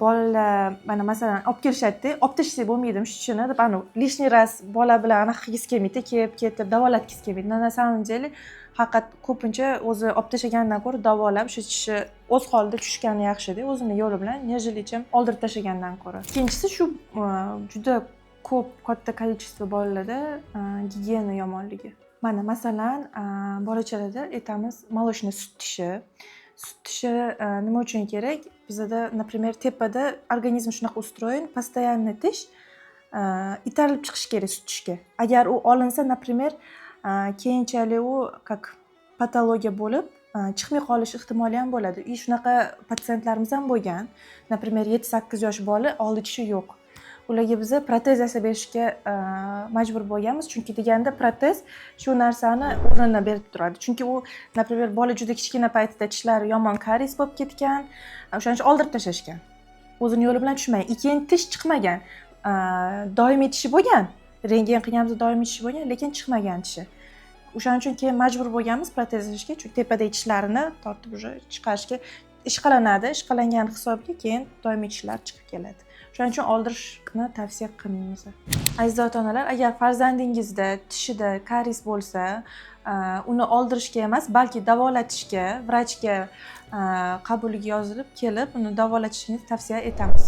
Bolalar mana masalan olib kelishadi-da, olib tashlasak bo'lmaydimi shu tishini deb lishniy раз bola bilan anaqa qilgisi kelmaydi, kelib davolatgisi kelmaydi. На самом деле haqiqat ko'pincha o'zi olib tashlagandan ko'ra davolab shu tishi o'z holida tushgani yaxshi-da, o'zini yo'li bilan, нежели чем oldirib tashlagandan ko'ra. Ikkinchisi shu juda ko'p katta количество bolalarda gigiyena yomonligi. Mana masalan, bolachalarda aytamiz, молочный sut tishi. Sut tishi nima uchun kerak? Bizda, например, tepada organizm shunaqa устроен, постоянно tish itarib chiqish kerak sut tishga. Agar u olinsa, например, keyinchalik u как patologiya bo'lib, chiqmay qolish ehtimoli ham bo'ladi. Shunaqa patsientlarimiz ham bo'lgan. Например, 7-8 yosh bola oldi tishi yo'q. Ularga biz protez yasab berishga majbur bo'lganmiz, chunki deganda protez shu narsani o'rnini berib turadi. Chunki u, например, bola juda kichkina paytida tishlari yomon karies bo'lib ketgan, o'shaning uchun oldirib tashlashgan. O'zini yo'li bilan tushmagan. Keyin tish chiqmagan. Doimiy tishi bo'lgan. Rentgen qilganimizda doimiy tishi bo'lgan, lekin chiqmagan tishi. O'shaning uchun keyin majbur bo'lganmiz protez yasashga, chunki tepadagi tishlarini tortib chiqarishga ishqalanadi. Ishqalangan hisobiga keyin doimiy tishlar chiqib keladi. Shuning uchun oldirishni tavsiya qilmaymiz. Aziz ota-onalar, agar farzandingizda tishida karies bo'lsa, uni oldirishga emas, balki davolatishga, vrachga qabuliga yozilib kelib, uni davolatishingizni tavsiya etamiz.